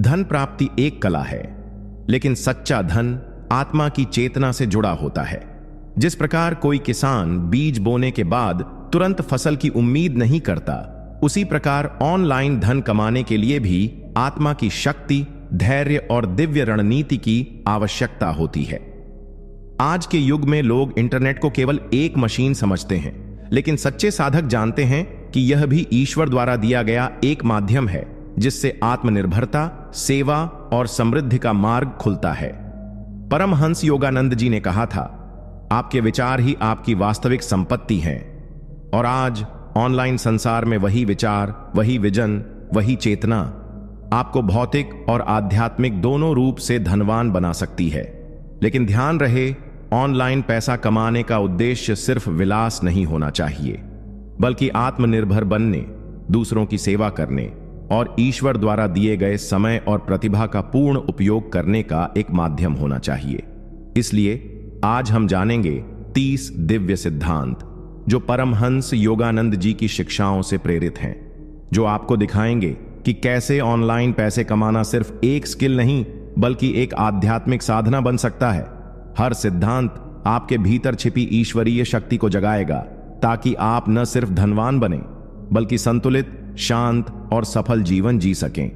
धन प्राप्ति एक कला है, लेकिन सच्चा धन आत्मा की चेतना से जुड़ा होता है। जिस प्रकार कोई किसान बीज बोने के बाद तुरंत फसल की उम्मीद नहीं करता, उसी प्रकार ऑनलाइन धन कमाने के लिए भी आत्मा की शक्ति, धैर्य और दिव्य रणनीति की आवश्यकता होती है। आज के युग में लोग इंटरनेट को केवल एक मशीन समझते हैं, लेकिन सच्चे साधक जानते हैं कि यह भी ईश्वर द्वारा दिया गया एक माध्यम है जिससे आत्मनिर्भरता, सेवा और समृद्धि का मार्ग खुलता है। परमहंस योगानंद जी ने कहा था, आपके विचार ही आपकी वास्तविक संपत्ति हैं। और आज ऑनलाइन संसार में वही विचार, वही विजन, वही चेतना आपको भौतिक और आध्यात्मिक दोनों रूप से धनवान बना सकती है। लेकिन ध्यान रहे, ऑनलाइन पैसा कमाने का उद्देश्य सिर्फ विलास नहीं होना चाहिए, बल्कि आत्मनिर्भर बनने, दूसरों की सेवा करने और ईश्वर द्वारा दिए गए समय और प्रतिभा का पूर्ण उपयोग करने का एक माध्यम होना चाहिए। इसलिए आज हम जानेंगे 30 दिव्य सिद्धांत जो परमहंस योगानंद जी की शिक्षाओं से प्रेरित हैं, जो आपको दिखाएंगे कि कैसे ऑनलाइन पैसे कमाना सिर्फ एक स्किल नहीं, बल्कि एक आध्यात्मिक साधना बन सकता है। हर सिद्धांत आपके भीतर छिपी ईश्वरीय शक्ति को जगाएगा, ताकि आप न सिर्फ धनवान बने, बल्कि संतुलित, शांत और सफल जीवन जी सकें।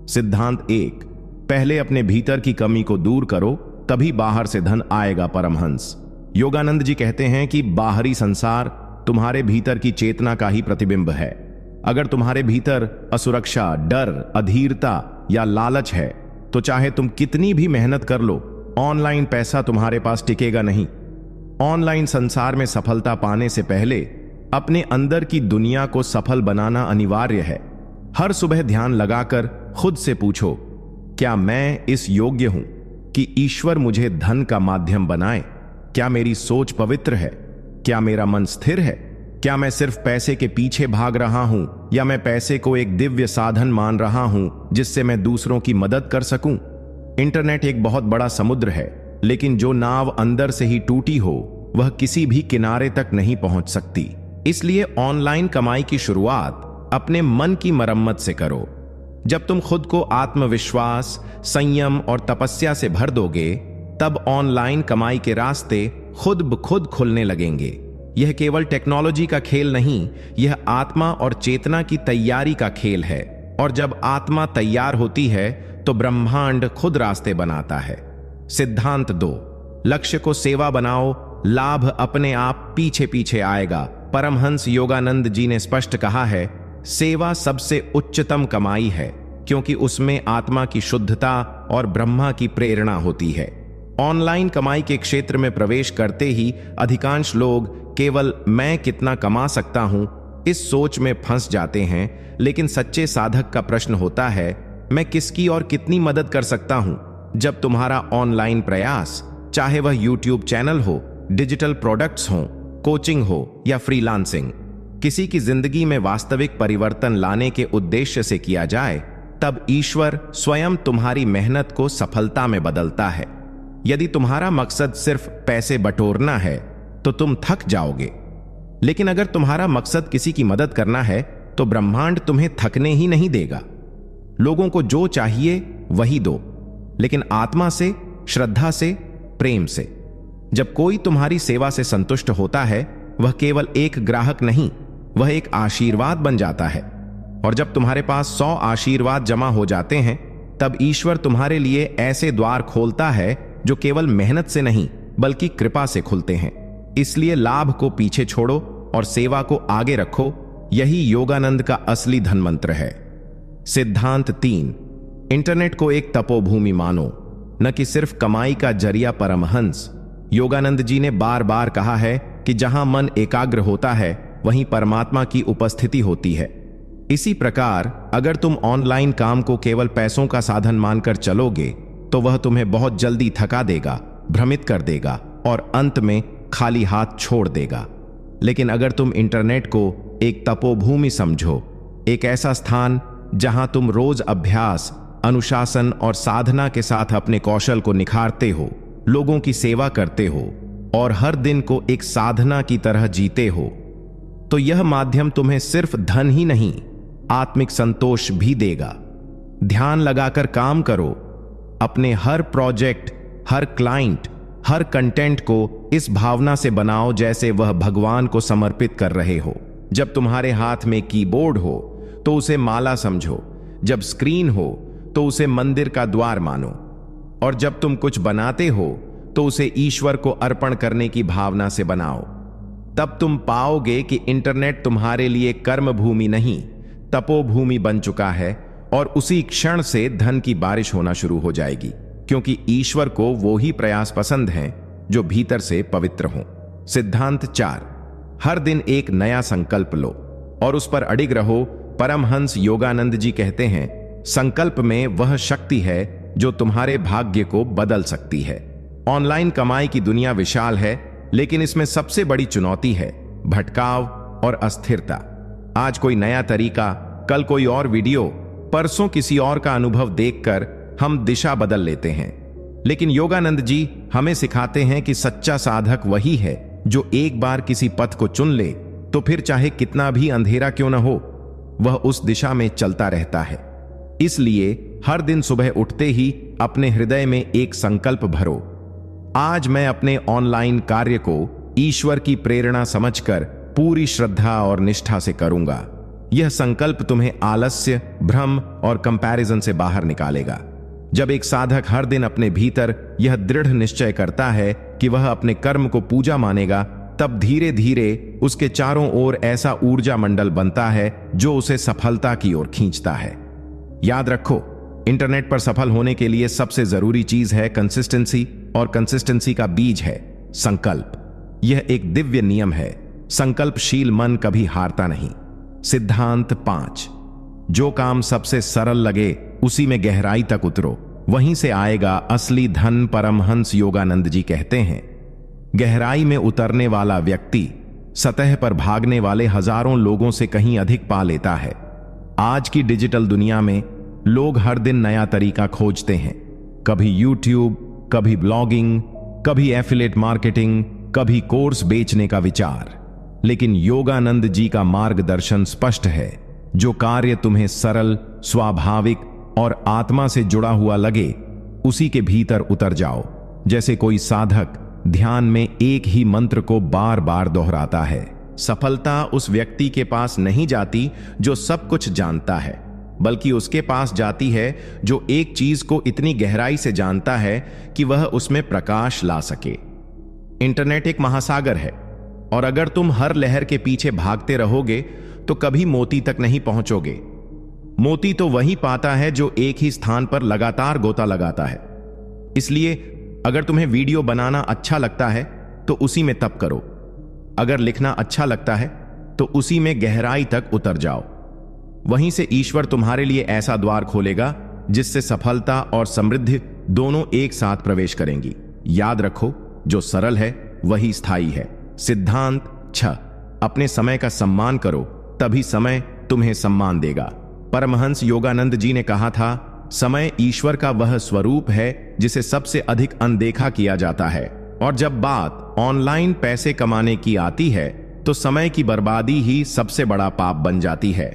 सिद्धांत 1, पहले अपने भीतर की कमी को दूर करो, तभी बाहर से धन आएगा। परमहंस योगानंद जी कहते हैं कि बाहरी संसार तुम्हारे भीतर की चेतना का ही प्रतिबिंब है। अगर तुम्हारे भीतर असुरक्षा, डर, अधीरता या लालच है, तो चाहे तुम कितनी भी मेहनत कर लो, ऑनलाइन पैसा तुम्हारे पास टिकेगा नहीं। ऑनलाइन संसार में सफलता पाने से पहले अपने अंदर की दुनिया को सफल बनाना अनिवार्य है। हर सुबह ध्यान लगाकर खुद से पूछो, क्या मैं इस योग्य हूं कि ईश्वर मुझे धन का माध्यम बनाए? क्या मेरी सोच पवित्र है? क्या मेरा मन स्थिर है? क्या मैं सिर्फ पैसे के पीछे भाग रहा हूं, या मैं पैसे को एक दिव्य साधन मान रहा हूं जिससे मैं दूसरों की मदद कर सकूं? इंटरनेट एक बहुत बड़ा समुद्र है, लेकिन जो नाव अंदर से ही टूटी हो, वह किसी भी किनारे तक नहीं पहुंच सकती। इसलिए ऑनलाइन कमाई की शुरुआत अपने मन की मरम्मत से करो। जब तुम खुद को आत्मविश्वास, संयम और तपस्या से भर दोगे, तब ऑनलाइन कमाई के रास्ते खुद ब खुद खुलने लगेंगे। यह केवल टेक्नोलॉजी का खेल नहीं, यह आत्मा और चेतना की तैयारी का खेल है। और जब आत्मा तैयार होती है, तो ब्रह्मांड खुद रास्ते बनाता है। सिद्धांत 2, लक्ष्य को सेवा बनाओ, लाभ अपने आप पीछे पीछे आएगा। परमहंस योगानंद जी ने स्पष्ट कहा है, सेवा सबसे उच्चतम कमाई है, क्योंकि उसमें आत्मा की शुद्धता और ब्रह्मा की प्रेरणा होती है। ऑनलाइन कमाई के क्षेत्र में प्रवेश करते ही अधिकांश लोग केवल मैं कितना कमा सकता हूं, इस सोच में फंस जाते हैं। लेकिन सच्चे साधक का प्रश्न होता है, मैं किसकी और कितनी मदद कर सकता हूं? जब तुम्हारा ऑनलाइन प्रयास, चाहे वह यूट्यूब चैनल हो, डिजिटल प्रोडक्ट्स हो, कोचिंग हो या फ्रीलांसिंग, किसी की जिंदगी में वास्तविक परिवर्तन लाने के उद्देश्य से किया जाए, तब ईश्वर स्वयं तुम्हारी मेहनत को सफलता में बदलता है। यदि तुम्हारा मकसद सिर्फ पैसे बटोरना है, तो तुम थक जाओगे। लेकिन अगर तुम्हारा मकसद किसी की मदद करना है, तो ब्रह्मांड तुम्हें थकने ही नहीं देगा। लोगों को जो चाहिए वही दो, लेकिन आत्मा से, श्रद्धा से, प्रेम से। जब कोई तुम्हारी सेवा से संतुष्ट होता है, वह केवल एक ग्राहक नहीं, वह एक आशीर्वाद बन जाता है। और जब तुम्हारे पास 100 आशीर्वाद जमा हो जाते हैं, तब ईश्वर तुम्हारे लिए ऐसे द्वार खोलता है जो केवल मेहनत से नहीं, बल्कि कृपा से खुलते हैं। इसलिए लाभ को पीछे छोड़ो और सेवा को आगे रखो। यही योगानंद का असली धन मंत्र है। सिद्धांत 3, इंटरनेट को एक तपोभूमि मानो, न कि सिर्फ कमाई का जरिया। परमहंस योगानंद जी ने बार बार कहा है कि जहां मन एकाग्र होता है, वहीं परमात्मा की उपस्थिति होती है। इसी प्रकार अगर तुम ऑनलाइन काम को केवल पैसों का साधन मानकर चलोगे, तो वह तुम्हें बहुत जल्दी थका देगा, भ्रमित कर देगा और अंत में खाली हाथ छोड़ देगा। लेकिन अगर तुम इंटरनेट को एक तपोभूमि समझो, एक ऐसा स्थान जहां तुम रोज अभ्यास, अनुशासन और साधना के साथ अपने कौशल को निखारते हो, लोगों की सेवा करते हो और हर दिन को एक साधना की तरह जीते हो, तो यह माध्यम तुम्हें सिर्फ धन ही नहीं, आत्मिक संतोष भी देगा। ध्यान लगाकर काम करो। अपने हर प्रोजेक्ट, हर क्लाइंट, हर कंटेंट को इस भावना से बनाओ जैसे वह भगवान को समर्पित कर रहे हो। जब तुम्हारे हाथ में कीबोर्ड हो तो उसे माला समझो, जब स्क्रीन हो तो उसे मंदिर का द्वार मानो, और जब तुम कुछ बनाते हो तो उसे ईश्वर को अर्पण करने की भावना से बनाओ। तब तुम पाओगे कि इंटरनेट तुम्हारे लिए कर्म भूमि नहीं, तपोभूमि बन चुका है, और उसी क्षण से धन की बारिश होना शुरू हो जाएगी, क्योंकि ईश्वर को वो ही प्रयास पसंद हैं जो भीतर से पवित्र हों। सिद्धांत 4, हर दिन एक नया संकल्प लो और उस पर अडिग रहो। परमहंस योगानंद जी कहते हैं, संकल्प में वह शक्ति है जो तुम्हारे भाग्य को बदल सकती है। ऑनलाइन कमाई की दुनिया विशाल है, लेकिन इसमें सबसे बड़ी चुनौती है भटकाव और अस्थिरता। आज कोई नया तरीका, कल कोई और वीडियो, परसों किसी और का अनुभव देखकर हम दिशा बदल लेते हैं। लेकिन योगानंद जी हमें सिखाते हैं कि सच्चा साधक वही है जो एक बार किसी पथ को चुन ले तो फिर चाहे कितना भी अंधेरा क्यों न हो, वह उस दिशा में चलता रहता है। इसलिए हर दिन सुबह उठते ही अपने हृदय में एक संकल्प भरो, आज मैं अपने ऑनलाइन कार्य को ईश्वर की प्रेरणा समझकर पूरी श्रद्धा और निष्ठा से करूंगा। यह संकल्प तुम्हें आलस्य, भ्रम और कंपैरिजन से बाहर निकालेगा। जब एक साधक हर दिन अपने भीतर यह दृढ़ निश्चय करता है कि वह अपने कर्म को पूजा मानेगा, तब धीरे धीरे उसके चारों ओर ऐसा ऊर्जा मंडल बनता है जो उसे सफलता की ओर खींचता है। याद रखो, इंटरनेट पर सफल होने के लिए सबसे जरूरी चीज है कंसिस्टेंसी, और कंसिस्टेंसी का बीज है संकल्प। यह एक दिव्य नियम है, संकल्पशील मन कभी हारता नहीं। सिद्धांत 5, जो काम सबसे सरल लगे उसी में गहराई तक उतरो, वहीं से आएगा असली धन। परमहंस योगानंद जी कहते हैं, गहराई में उतरने वाला व्यक्ति सतह पर भागने वाले हजारों लोगों से कहीं अधिक पा लेता है। आज की डिजिटल दुनिया में लोग हर दिन नया तरीका खोजते हैं, कभी यूट्यूब, कभी ब्लॉगिंग, कभी एफिलिएट मार्केटिंग, कभी कोर्स बेचने का विचार। लेकिन योगानंद जी का मार्गदर्शन स्पष्ट है, जो कार्य तुम्हें सरल, स्वाभाविक और आत्मा से जुड़ा हुआ लगे, उसी के भीतर उतर जाओ। जैसे कोई साधक ध्यान में एक ही मंत्र को बार बार दोहराता है। सफलता उस व्यक्ति के पास नहीं जाती जो सब कुछ जानता है, बल्कि उसके पास जाती है जो एक चीज को इतनी गहराई से जानता है कि वह उसमें प्रकाश ला सके। इंटरनेट एक महासागर है, और अगर तुम हर लहर के पीछे भागते रहोगे तो कभी मोती तक नहीं पहुंचोगे। मोती तो वही पाता है जो एक ही स्थान पर लगातार गोता लगाता है। इसलिए अगर तुम्हें वीडियो बनाना अच्छा लगता है तो उसी में तप करो, अगर लिखना अच्छा लगता है तो उसी में गहराई तक उतर जाओ। वहीं से ईश्वर तुम्हारे लिए ऐसा द्वार खोलेगा जिससे सफलता और समृद्धि दोनों एक साथ प्रवेश करेंगी। याद रखो, जो सरल है वही स्थायी है। सिद्धांत 6, अपने समय का सम्मान करो, तभी समय तुम्हें सम्मान देगा। परमहंस योगानंद जी ने कहा था, समय ईश्वर का वह स्वरूप है जिसे सबसे अधिक अनदेखा किया जाता है, और जब बात ऑनलाइन पैसे कमाने की आती है तो समय की बर्बादी ही सबसे बड़ा पाप बन जाती है।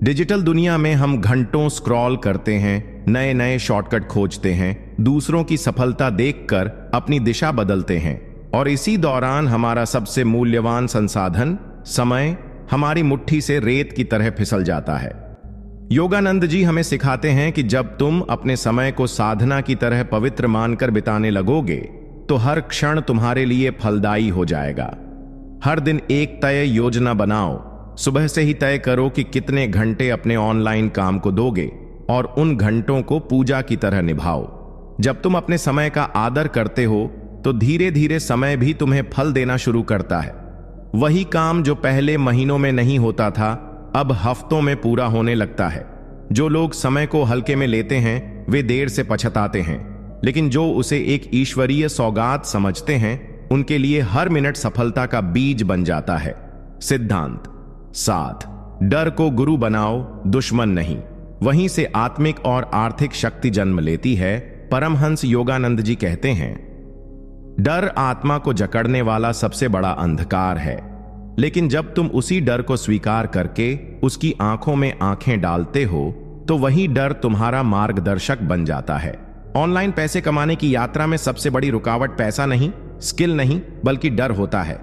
डिजिटल दुनिया में हम घंटों स्क्रॉल करते हैं, नए नए शॉर्टकट खोजते हैं, दूसरों की सफलता देखकर अपनी दिशा बदलते हैं, और इसी दौरान हमारा सबसे मूल्यवान संसाधन समय हमारी मुट्ठी से रेत की तरह फिसल जाता है। योगानंद जी हमें सिखाते हैं कि जब तुम अपने समय को साधना की तरह पवित्र मानकर बिताने लगोगे तो हर क्षण तुम्हारे लिए फलदायी हो जाएगा। हर दिन एक तय योजना बनाओ, सुबह से ही तय करो कि कितने घंटे अपने ऑनलाइन काम को दोगे, और उन घंटों को पूजा की तरह निभाओ। जब तुम अपने समय का आदर करते हो तो धीरे धीरे समय भी तुम्हें फल देना शुरू करता है। वही काम जो पहले महीनों में नहीं होता था, अब हफ्तों में पूरा होने लगता है। जो लोग समय को हल्के में लेते हैं वे देर से पछताते हैं, लेकिन जो उसे एक ईश्वरीय सौगात समझते हैं उनके लिए हर मिनट सफलता का बीज बन जाता है। सिद्धांत 7, डर को गुरु बनाओ, दुश्मन नहीं। वहीं से आत्मिक और आर्थिक शक्ति जन्म लेती है। परमहंस योगानंद जी कहते हैं, डर आत्मा को जकड़ने वाला सबसे बड़ा अंधकार है, लेकिन जब तुम उसी डर को स्वीकार करके उसकी आंखों में आंखें डालते हो तो वही डर तुम्हारा मार्गदर्शक बन जाता है। ऑनलाइन पैसे कमाने की यात्रा में सबसे बड़ी रुकावट पैसा नहीं, स्किल नहीं, बल्कि डर होता है।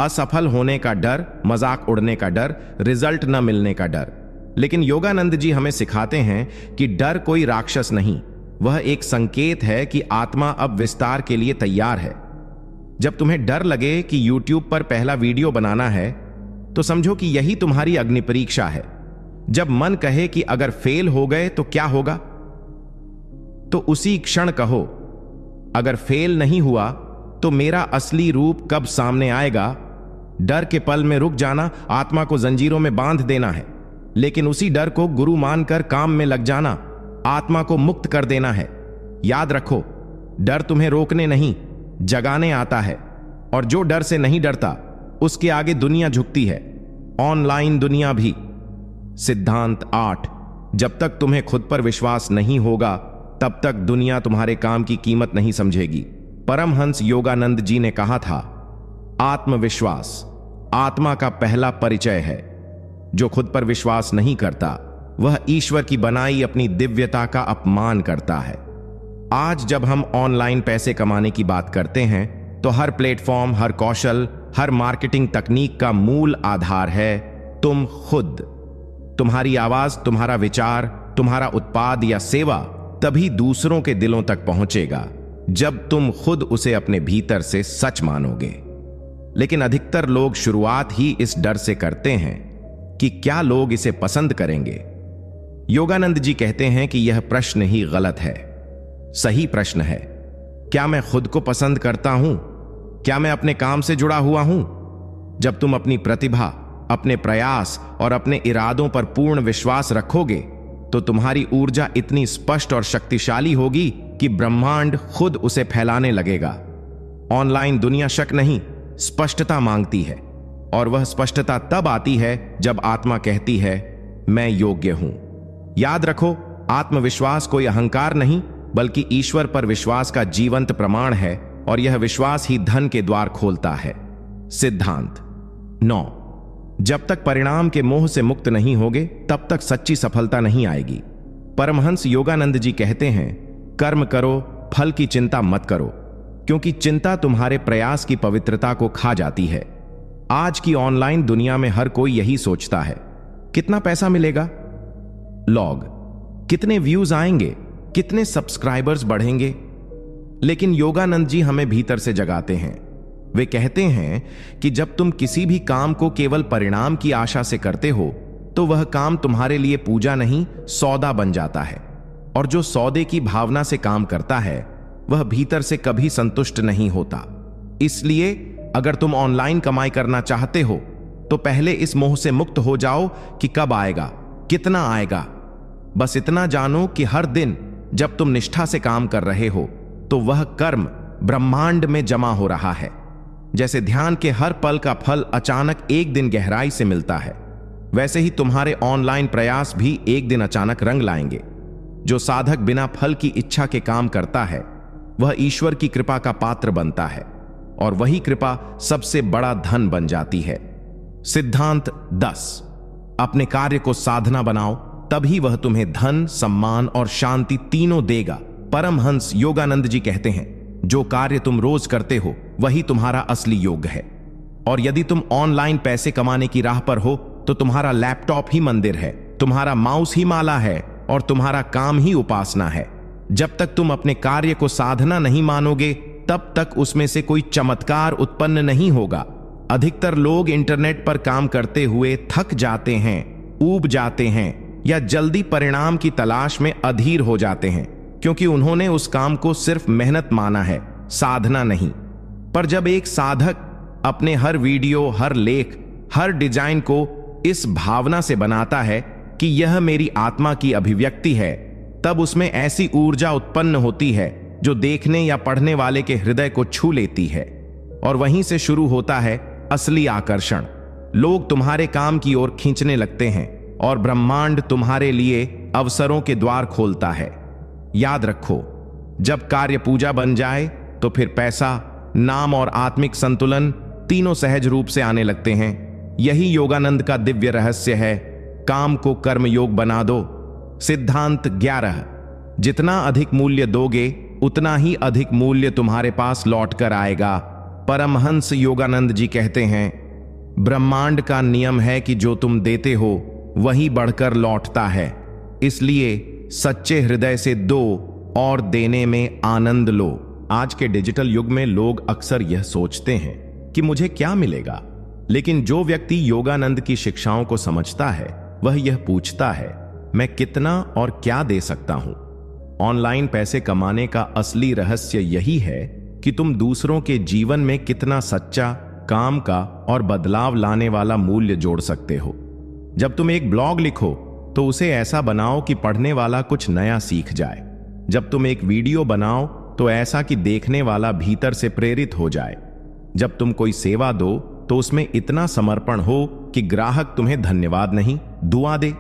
असफल होने का डर, मजाक उड़ने का डर, रिजल्ट न मिलने का डर। लेकिन योगानंद जी हमें सिखाते हैं कि डर कोई राक्षस नहीं, वह एक संकेत है कि आत्मा अब विस्तार के लिए तैयार है। जब तुम्हें डर लगे कि YouTube पर पहला वीडियो बनाना है, तो समझो कि यही तुम्हारी अग्नि परीक्षा है। जब मन कहे कि अगर फेल हो गए तो क्या होगा, तो उसी क्षण कहो, अगर फेल नहीं हुआ तो मेरा असली रूप कब सामने आएगा। डर के पल में रुक जाना आत्मा को जंजीरों में बांध देना है, लेकिन उसी डर को गुरु मानकर काम में लग जाना आत्मा को मुक्त कर देना है। याद रखो, डर तुम्हें रोकने नहीं, जगाने आता है। और जो डर से नहीं डरता, उसके आगे दुनिया झुकती है, ऑनलाइन दुनिया भी। सिद्धांत 8। जब तक तुम्हें खुद पर विश्वास नहीं होगा, तब तक दुनिया तुम्हारे काम की कीमत नहीं समझेगी। परमहंस योगानंद जी ने कहा था, आत्मविश्वास आत्मा का पहला परिचय है। जो खुद पर विश्वास नहीं करता, वह ईश्वर की बनाई अपनी दिव्यता का अपमान करता है। आज जब हम ऑनलाइन पैसे कमाने की बात करते हैं, तो हर प्लेटफॉर्म, हर कौशल, हर मार्केटिंग तकनीक का मूल आधार है तुम खुद। तुम्हारी आवाज, तुम्हारा विचार, तुम्हारा उत्पाद या सेवा तभी दूसरों के दिलों तक पहुंचेगा जब तुम खुद उसे अपने भीतर से सच मानोगे। लेकिन अधिकतर लोग शुरुआत ही इस डर से करते हैं कि क्या लोग इसे पसंद करेंगे। योगानंद जी कहते हैं कि यह प्रश्न ही गलत है। सही प्रश्न है, क्या मैं खुद को पसंद करता हूं? क्या मैं अपने काम से जुड़ा हुआ हूं? जब तुम अपनी प्रतिभा, अपने प्रयास और इरादों इरादों पर पूर्ण विश्वास रखोगे, तो तुम्हारी ऊर्जा इतनी स्पष्ट और शक्तिशाली होगी कि ब्रह्मांड खुद उसे फैलाने लगेगा। ऑनलाइन दुनिया शक नहीं, स्पष्टता मांगती है, और वह स्पष्टता तब आती है जब आत्मा कहती है, मैं योग्य हूं। याद रखो, आत्मविश्वास कोई अहंकार नहीं, बल्कि ईश्वर पर विश्वास का जीवंत प्रमाण है, और यह विश्वास ही धन के द्वार खोलता है। सिद्धांत 9। जब तक परिणाम के मोह से मुक्त नहीं होगे, तब तक सच्ची सफलता नहीं आएगी। परमहंस योगानंद जी कहते हैं, कर्म करो, फल की चिंता मत करो, क्योंकि चिंता तुम्हारे प्रयास की पवित्रता को खा जाती है। आज की ऑनलाइन दुनिया में हर कोई यही सोचता है, कितना पैसा मिलेगा, लॉग, कितने व्यूज आएंगे, कितने सब्सक्राइबर्स बढ़ेंगे। लेकिन योगानंद जी हमें भीतर से जगाते हैं। वे कहते हैं कि जब तुम किसी भी काम को केवल परिणाम की आशा से करते हो, तो वह काम तुम्हारे लिए पूजा नहीं, सौदा बन जाता है। और जो सौदे की भावना से काम करता है, वह भीतर से कभी संतुष्ट नहीं होता। इसलिए अगर तुम ऑनलाइन कमाई करना चाहते हो, तो पहले इस मोह से मुक्त हो जाओ कि कब आएगा, कितना आएगा। बस इतना जानो कि हर दिन जब तुम निष्ठा से काम कर रहे हो, तो वह कर्म ब्रह्मांड में जमा हो रहा है। जैसे ध्यान के हर पल का फल अचानक एक दिन गहराई से मिलता है, वैसे ही तुम्हारे ऑनलाइन प्रयास भी एक दिन अचानक रंग लाएंगे। जो साधक बिना फल की इच्छा के काम करता है, वह ईश्वर की कृपा का पात्र बनता है, और वही कृपा सबसे बड़ा धन बन जाती है। सिद्धांत 10। अपने कार्य को साधना बनाओ, तभी वह तुम्हें धन, सम्मान और शांति तीनों देगा। परमहंस योगानंद जी कहते हैं, जो कार्य तुम रोज करते हो, वही तुम्हारा असली योग है। और यदि तुम ऑनलाइन पैसे कमाने की राह पर हो, तो तुम्हारा लैपटॉप ही मंदिर है, तुम्हारा माउस ही माला है, और तुम्हारा काम ही उपासना है। जब तक तुम अपने कार्य को साधना नहीं मानोगे, तब तक उसमें से कोई चमत्कार उत्पन्न नहीं होगा। अधिकतर लोग इंटरनेट पर काम करते हुए थक जाते हैं, ऊब जाते हैं, या जल्दी परिणाम की तलाश में अधीर हो जाते हैं, क्योंकि उन्होंने उस काम को सिर्फ मेहनत माना है, साधना नहीं। पर जब एक साधक अपने हर वीडियो, हर लेख, हर डिजाइन को इस भावना से बनाता है कि यह मेरी आत्मा की अभिव्यक्ति है, तब उसमें ऐसी ऊर्जा उत्पन्न होती है जो देखने या पढ़ने वाले के हृदय को छू लेती है। और वहीं से शुरू होता है असली आकर्षण। लोग तुम्हारे काम की ओर खींचने लगते हैं, और ब्रह्मांड तुम्हारे लिए अवसरों के द्वार खोलता है। याद रखो, जब कार्य पूजा बन जाए, तो फिर पैसा, नाम और आत्मिक संतुलन तीनों सहज रूप से आने लगते हैं। यही योगानंद का दिव्य रहस्य है। काम को कर्म योग बना दो, सिद्धांत 11। जितना अधिक मूल्य दोगे उतना ही अधिक मूल्य तुम्हारे पास लौट कर आएगा। परमहंस योगानंद जी कहते हैं, ब्रह्मांड का नियम है कि जो तुम देते हो वही बढ़कर लौटता है। इसलिए सच्चे हृदय से दो और देने में आनंद लो। आज के डिजिटल युग में लोग अक्सर यह सोचते हैं कि मुझे क्या मिलेगा, लेकिन जो व्यक्ति योगानंद की शिक्षाओं को समझता है वह यह पूछता है, मैं कितना और क्या दे सकता हूं। ऑनलाइन पैसे कमाने का असली रहस्य यही है कि तुम दूसरों के जीवन में कितना सच्चा, काम का और बदलाव लाने वाला मूल्य जोड़ सकते हो। जब तुम एक ब्लॉग लिखो तो उसे ऐसा बनाओ कि पढ़ने वाला कुछ नया सीख जाए। जब तुम एक वीडियो बनाओ तो ऐसा कि देखने वाला भीतर से प्रेरित हो जाए। जब तुम कोई सेवा दो तो उसमें इतना समर्पण हो कि ग्राहक तुम्हें धन्यवाद नहीं, दुआ दे।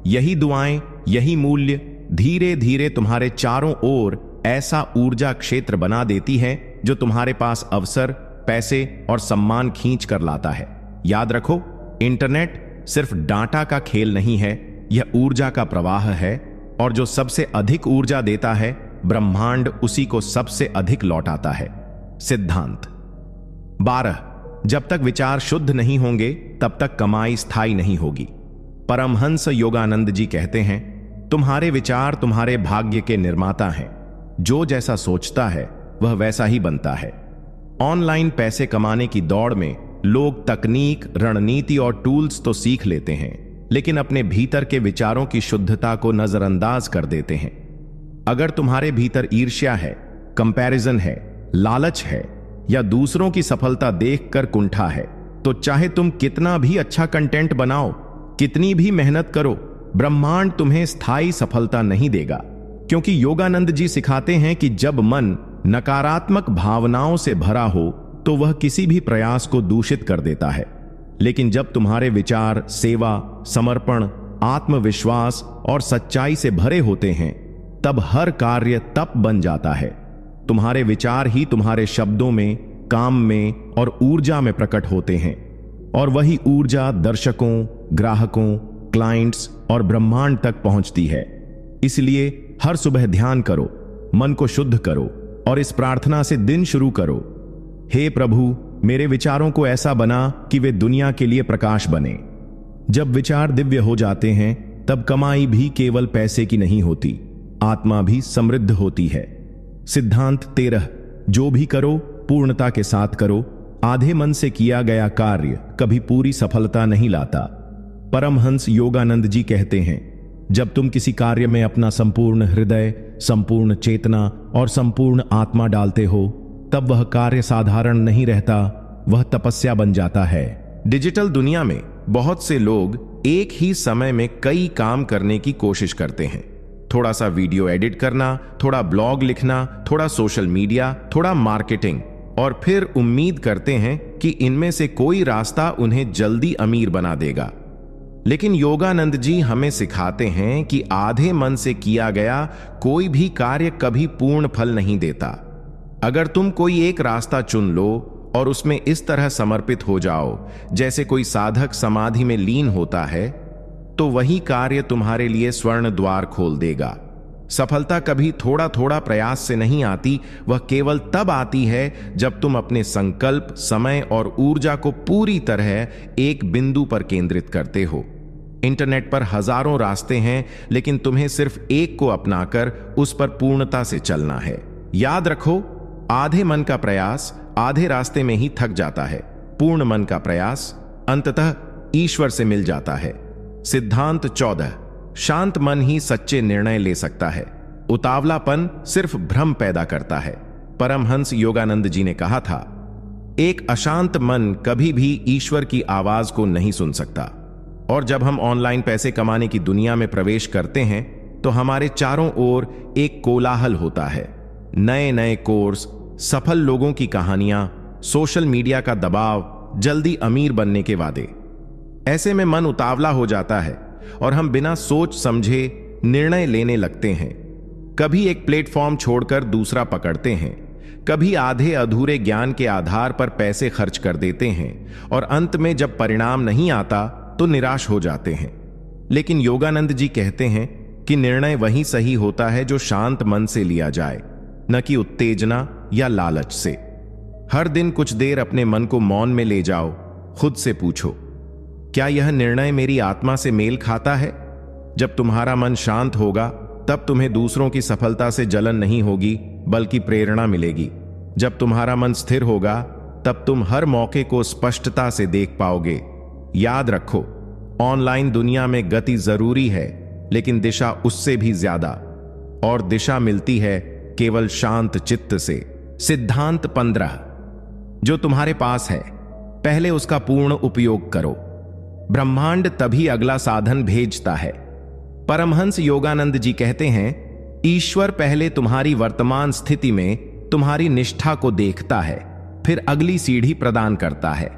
यही दुआएं, यही मूल्य धीरे धीरे तुम्हारे चारों ओर ऐसा ऊर्जा क्षेत्र बना देती है जो तुम्हारे पास अवसर, पैसे और सम्मान खींच कर लाता है। याद रखो, इंटरनेट सिर्फ डाटा का खेल नहीं है, यह ऊर्जा का प्रवाह है, और जो सबसे अधिक ऊर्जा देता है ब्रह्मांड उसी को सबसे अधिक लौटाता है। सिद्धांत 12। जब तक विचार शुद्ध नहीं होंगे तब तक कमाई स्थायी नहीं होगी। परमहंस योगानंद जी कहते हैं, तुम्हारे विचार तुम्हारे भाग्य के निर्माता हैं। जो जैसा सोचता है वह वैसा ही बनता है। ऑनलाइन पैसे कमाने की दौड़ में लोग तकनीक, रणनीति और टूल्स तो सीख लेते हैं, लेकिन अपने भीतर के विचारों की शुद्धता को नजरअंदाज कर देते हैं। अगर तुम्हारे भीतर ईर्ष्या है, कंपैरिजन है, लालच है या दूसरों की सफलता देखकर कुंठा है, तो चाहे तुम कितना भी अच्छा कंटेंट बनाओ, कितनी भी मेहनत करो, ब्रह्मांड तुम्हें स्थायी सफलता नहीं देगा। क्योंकि योगानंद जी सिखाते हैं कि जब मन नकारात्मक भावनाओं से भरा हो तो वह किसी भी प्रयास को दूषित कर देता है। लेकिन जब तुम्हारे विचार सेवा, समर्पण, आत्मविश्वास और सच्चाई से भरे होते हैं, तब हर कार्य तप बन जाता है। तुम्हारे विचार ही तुम्हारे शब्दों में, काम में और ऊर्जा में प्रकट होते हैं, और वही ऊर्जा दर्शकों, ग्राहकों, क्लाइंट्स और ब्रह्मांड तक पहुंचती है। इसलिए हर सुबह ध्यान करो, मन को शुद्ध करो और इस प्रार्थना से दिन शुरू करो, हे प्रभु, मेरे विचारों को ऐसा बना कि वे दुनिया के लिए प्रकाश बने। जब विचार दिव्य हो जाते हैं तब कमाई भी केवल पैसे की नहीं होती, आत्मा भी समृद्ध होती है। सिद्धांत 13। जो भी करो पूर्णता के साथ करो। आधे मन से किया गया कार्य कभी पूरी सफलता नहीं लाता। परमहंस योगानंद जी कहते हैं, जब तुम किसी कार्य में अपना संपूर्ण हृदय, संपूर्ण चेतना और संपूर्ण आत्मा डालते हो, तब वह कार्य साधारण नहीं रहता, वह तपस्या बन जाता है। डिजिटल दुनिया में बहुत से लोग एक ही समय में कई काम करने की कोशिश करते हैं। थोड़ा सा वीडियो एडिट करना, थोड़ा ब्लॉग लिखना, थोड़ा सोशल मीडिया, थोड़ा मार्केटिंग, और फिर उम्मीद करते हैं कि इनमें से कोई रास्ता उन्हें जल्दी अमीर बना देगा। लेकिन योगानंद जी हमें सिखाते हैं कि आधे मन से किया गया कोई भी कार्य कभी पूर्ण फल नहीं देता। अगर तुम कोई एक रास्ता चुन लो और उसमें इस तरह समर्पित हो जाओ जैसे कोई साधक समाधि में लीन होता है, तो वही कार्य तुम्हारे लिए स्वर्ण द्वार खोल देगा। सफलता कभी थोड़ा थोड़ा प्रयास से नहीं आती, वह केवल तब आती है जब तुम अपने संकल्प, समय और ऊर्जा को पूरी तरह एक बिंदु पर केंद्रित करते हो। इंटरनेट पर हजारों रास्ते हैं, लेकिन तुम्हें सिर्फ एक को अपनाकर उस पर पूर्णता से चलना है। याद रखो, आधे मन का प्रयास आधे रास्ते में ही थक जाता है, पूर्ण मन का प्रयास अंततः ईश्वर से मिल जाता है। सिद्धांत 14। शांत मन ही सच्चे निर्णय ले सकता है, उतावलापन सिर्फ भ्रम पैदा करता है। परमहंस योगानंद जी ने कहा था, एक अशांत मन कभी भी ईश्वर की आवाज को नहीं सुन सकता। और जब हम ऑनलाइन पैसे कमाने की दुनिया में प्रवेश करते हैं तो हमारे चारों ओर एक कोलाहल होता है। नए नए कोर्स, सफल लोगों की कहानियां, सोशल मीडिया का दबाव, जल्दी अमीर बनने के वादे। ऐसे में मन उतावला हो जाता है और हम बिना सोच समझे निर्णय लेने लगते हैं। कभी एक प्लेटफॉर्म छोड़कर दूसरा पकड़ते हैं, कभी आधे अधूरे ज्ञान के आधार पर पैसे खर्च कर देते हैं, और अंत में जब परिणाम नहीं आता तो निराश हो जाते हैं। लेकिन योगानंद जी कहते हैं कि निर्णय वही सही होता है जो शांत मन से लिया जाए, न कि उत्तेजना या लालच से। हर दिन कुछ देर अपने मन को मौन में ले जाओ। खुद से पूछो, क्या यह निर्णय मेरी आत्मा से मेल खाता है? जब तुम्हारा मन शांत होगा तब तुम्हें दूसरों की सफलता से जलन नहीं होगी, बल्कि प्रेरणा मिलेगी। जब तुम्हारा मन स्थिर होगा तब तुम हर मौके को स्पष्टता से देख पाओगे। याद रखो, ऑनलाइन दुनिया में गति जरूरी है, लेकिन दिशा उससे भी ज्यादा, और दिशा मिलती है केवल शांत चित्त से। सिद्धांत 15। जो तुम्हारे पास है पहले उसका पूर्ण उपयोग करो। ब्रह्मांड तभी अगला साधन भेजता है। परमहंस योगानंद जी कहते हैं, ईश्वर पहले तुम्हारी वर्तमान स्थिति में तुम्हारी निष्ठा को देखता है, फिर अगली सीढ़ी प्रदान करता है।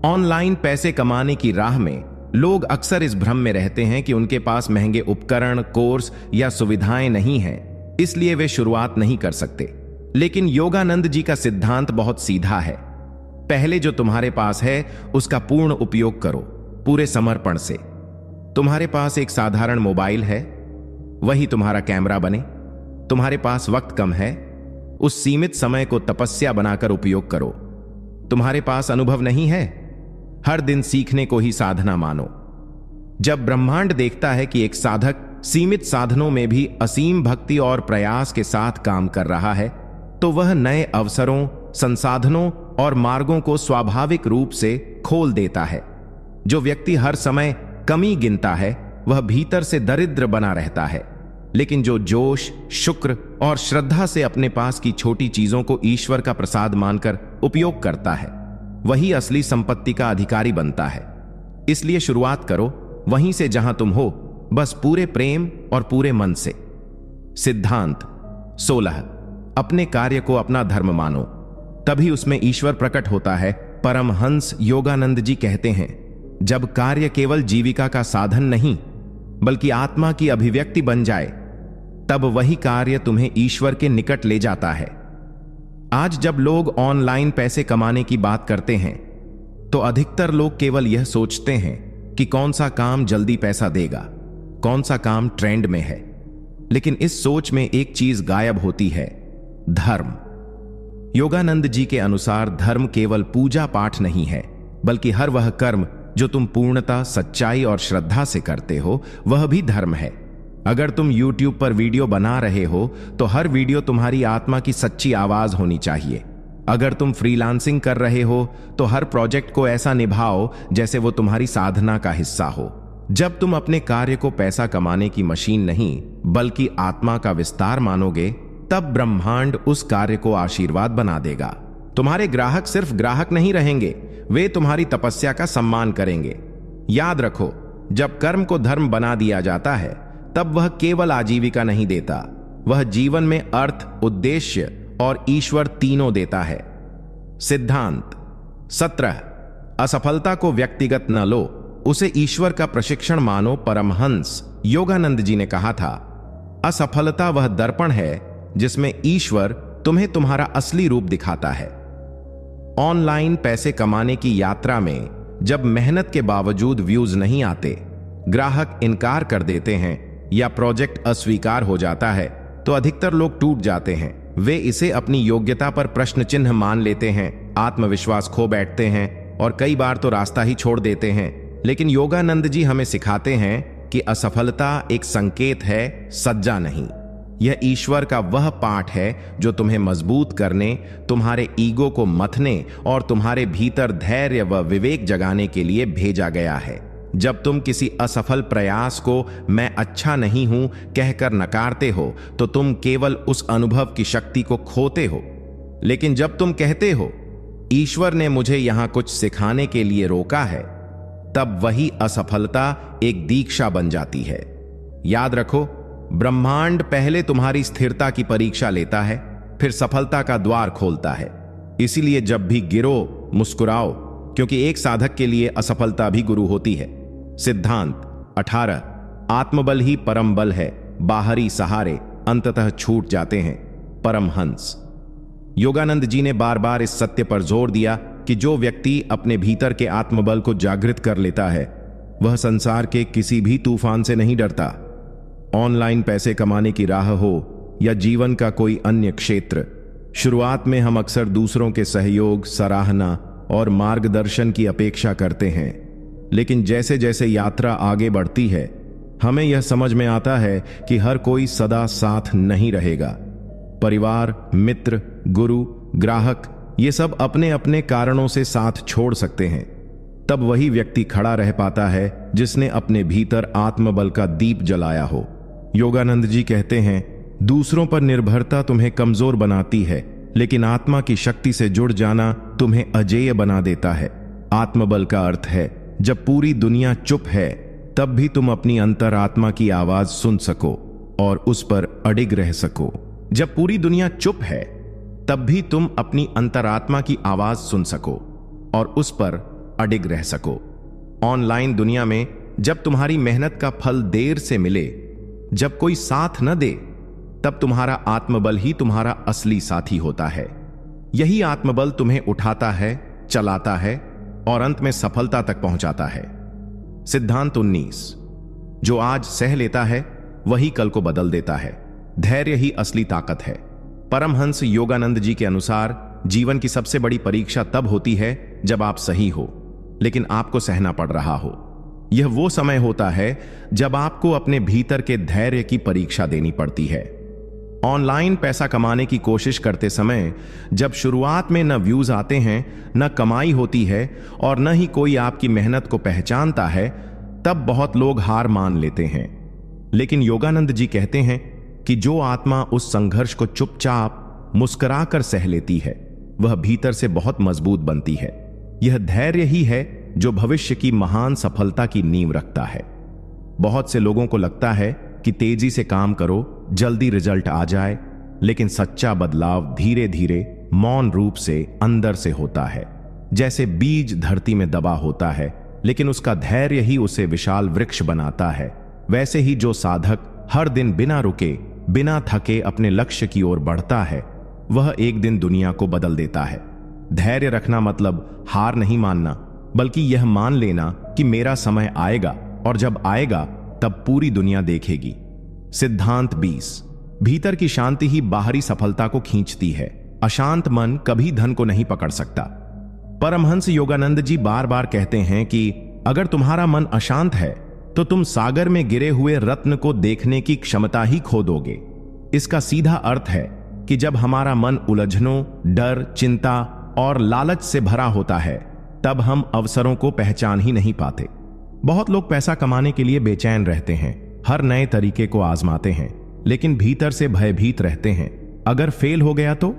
ऑनलाइन पैसे कमाने की राह में लोग अक्सर इस भ्रम में रहते हैं कि उनके पास महंगे उपकरण, कोर्स या सुविधाएं नहीं हैं, इसलिए वे शुरुआत नहीं कर सकते। लेकिन योगानंद जी का सिद्धांत बहुत सीधा है। पहले जो तुम्हारे पास है उसका पूर्ण उपयोग करो, पूरे समर्पण से। तुम्हारे पास एक साधारण मोबाइल है, वही तुम्हारा कैमरा बने। तुम्हारे पास वक्त कम है, उस सीमित समय को तपस्या बनाकर उपयोग करो। तुम्हारे पास अनुभव नहीं है, हर दिन सीखने को ही साधना मानो। जब ब्रह्मांड देखता है कि एक साधक सीमित साधनों में भी असीम भक्ति और प्रयास के साथ काम कर रहा है, तो वह नए अवसरों, संसाधनों और मार्गों को स्वाभाविक रूप से खोल देता है। जो व्यक्ति हर समय कमी गिनता है वह भीतर से दरिद्र बना रहता है, लेकिन जो जोश, शुक्र और श्रद्धा से अपने पास की छोटी चीजों को ईश्वर का प्रसाद मानकर उपयोग करता है, वही असली संपत्ति का अधिकारी बनता है। इसलिए शुरुआत करो वहीं से जहां तुम हो, बस पूरे प्रेम और पूरे मन से। सिद्धांत 16। अपने कार्य को अपना धर्म मानो, तभी उसमें ईश्वर प्रकट होता है। परमहंस योगानंद जी कहते हैं, जब कार्य केवल जीविका का साधन नहीं बल्कि आत्मा की अभिव्यक्ति बन जाए, तब वही कार्य तुम्हें ईश्वर के निकट ले जाता है। आज जब लोग ऑनलाइन पैसे कमाने की बात करते हैं तो अधिकतर लोग केवल यह सोचते हैं कि कौन सा काम जल्दी पैसा देगा, कौन सा काम ट्रेंड में है। लेकिन इस सोच में एक चीज गायब होती है, धर्म। योगानंद जी के अनुसार धर्म केवल पूजा पाठ नहीं है, बल्कि हर वह कर्म जो तुम पूर्णता, सच्चाई और श्रद्धा से करते हो, वह भी धर्म है। अगर तुम YouTube पर वीडियो बना रहे हो तो हर वीडियो तुम्हारी आत्मा की सच्ची आवाज होनी चाहिए। अगर तुम फ्रीलांसिंग कर रहे हो तो हर प्रोजेक्ट को ऐसा निभाओ जैसे वो तुम्हारी साधना का हिस्सा हो। जब तुम अपने कार्य को पैसा कमाने की मशीन नहीं बल्कि आत्मा का विस्तार मानोगे, तब ब्रह्मांड उस कार्य को आशीर्वाद बना देगा। तुम्हारे ग्राहक सिर्फ ग्राहक नहीं रहेंगे, वे तुम्हारी तपस्या का सम्मान करेंगे। याद रखो, जब कर्म को धर्म बना दिया जाता है तब वह केवल आजीविका नहीं देता, वह जीवन में अर्थ, उद्देश्य और ईश्वर तीनों देता है। सिद्धांत 17। असफलता को व्यक्तिगत न लो, उसे ईश्वर का प्रशिक्षण मानो। परमहंस योगानंद जी ने कहा था, असफलता वह दर्पण है जिसमें ईश्वर तुम्हें तुम्हारा असली रूप दिखाता है। ऑनलाइन पैसे कमाने की यात्रा में जब मेहनत के बावजूद व्यूज नहीं आते, ग्राहक इनकार कर देते हैं या प्रोजेक्ट अस्वीकार हो जाता है, तो अधिकतर लोग टूट जाते हैं। वे इसे अपनी योग्यता पर प्रश्न चिन्ह मान लेते हैं, आत्मविश्वास खो बैठते हैं और कई बार तो रास्ता ही छोड़ देते हैं। लेकिन योगानंद जी हमें सिखाते हैं कि असफलता एक संकेत है, सज्जा नहीं। यह ईश्वर का वह पाठ है जो तुम्हें मजबूत करने, तुम्हारे ईगो को मथने और तुम्हारे भीतर धैर्य व विवेक जगाने के लिए भेजा गया है। जब तुम किसी असफल प्रयास को मैं अच्छा नहीं हूं कहकर नकारते हो तो तुम केवल उस अनुभव की शक्ति को खोते हो। लेकिन जब तुम कहते हो, ईश्वर ने मुझे यहां कुछ सिखाने के लिए रोका है, तब वही असफलता एक दीक्षा बन जाती है। याद रखो, ब्रह्मांड पहले तुम्हारी स्थिरता की परीक्षा लेता है, फिर सफलता का द्वार खोलता है। इसीलिए जब भी गिरो, मुस्कुराओ, क्योंकि एक साधक के लिए असफलता भी गुरु होती है। सिद्धांत 18। आत्मबल ही परम बल है, बाहरी सहारे अंततः छूट जाते हैं। परमहंस योगानंद जी ने बार बार इस सत्य पर जोर दिया कि जो व्यक्ति अपने भीतर के आत्मबल को जागृत कर लेता है, वह संसार के किसी भी तूफान से नहीं डरता। ऑनलाइन पैसे कमाने की राह हो या जीवन का कोई अन्य क्षेत्र, शुरुआत में हम अक्सर दूसरों के सहयोग, सराहना और मार्गदर्शन की अपेक्षा करते हैं। लेकिन जैसे जैसे यात्रा आगे बढ़ती है, हमें यह समझ में आता है कि हर कोई सदा साथ नहीं रहेगा। परिवार, मित्र, गुरु, ग्राहक, ये सब अपने अपने कारणों से साथ छोड़ सकते हैं। तब वही व्यक्ति खड़ा रह पाता है जिसने अपने भीतर आत्मबल का दीप जलाया हो। योगानंद जी कहते हैं, दूसरों पर निर्भरता तुम्हें कमजोर बनाती है, लेकिन आत्मा की शक्ति से जुड़ जाना तुम्हें अजेय बना देता है। आत्मबल का अर्थ है जब पूरी दुनिया चुप है तब भी तुम अपनी अंतरात्मा की आवाज सुन सको और उस पर अडिग रह सको। जब पूरी दुनिया चुप है तब भी तुम अपनी अंतरात्मा की आवाज सुन सको और उस पर अडिग रह सको। ऑनलाइन दुनिया में जब तुम्हारी मेहनत का फल देर से मिले, जब कोई साथ न दे, तब तुम्हारा आत्मबल ही तुम्हारा असली साथी होता है। यही आत्मबल तुम्हें उठाता है, चलाता है और अंत में सफलता तक पहुंचाता है। सिद्धांत 19, जो आज सह लेता है वही कल को बदल देता है। धैर्य ही असली ताकत है। परमहंस योगानंद जी के अनुसार जीवन की सबसे बड़ी परीक्षा तब होती है जब आप सही हो लेकिन आपको सहना पड़ रहा हो। यह वो समय होता है जब आपको अपने भीतर के धैर्य की परीक्षा देनी पड़ती है। ऑनलाइन पैसा कमाने की कोशिश करते समय जब शुरुआत में न व्यूज आते हैं, न कमाई होती है और न ही कोई आपकी मेहनत को पहचानता है, तब बहुत लोग हार मान लेते हैं। लेकिन योगानंद जी कहते हैं कि जो आत्मा उस संघर्ष को चुपचाप मुस्कुराकर सह लेती है, वह भीतर से बहुत मजबूत बनती है। यह धैर्य ही है जो भविष्य की महान सफलता की नींव रखता है। बहुत से लोगों को लगता है कि तेजी से काम करो, जल्दी रिजल्ट आ जाए, लेकिन सच्चा बदलाव धीरे धीरे मौन रूप से अंदर से होता है। जैसे बीज धरती में दबा होता है लेकिन उसका धैर्य ही उसे विशाल वृक्ष बनाता है, वैसे ही जो साधक हर दिन बिना रुके, बिना थके अपने लक्ष्य की ओर बढ़ता है, वह एक दिन दुनिया को बदल देता है। धैर्य रखना मतलब हार नहीं मानना, बल्कि यह मान लेना कि मेरा समय आएगा और जब आएगा तब पूरी दुनिया देखेगी। सिद्धांत 20, भीतर की शांति ही बाहरी सफलता को खींचती है। अशांत मन कभी धन को नहीं पकड़ सकता। परमहंस योगानंद जी बार बार कहते हैं कि अगर तुम्हारा मन अशांत है तो तुम सागर में गिरे हुए रत्न को देखने की क्षमता ही खो दोगे। इसका सीधा अर्थ है कि जब हमारा मन उलझनों, डर, चिंता और लालच से भरा होता है, तब हम अवसरों को पहचान ही नहीं पाते। बहुत लोग पैसा कमाने के लिए बेचैन रहते हैं, हर नए तरीके को आजमाते हैं, लेकिन भीतर से भयभीत रहते हैं। अगर फेल हो गया तो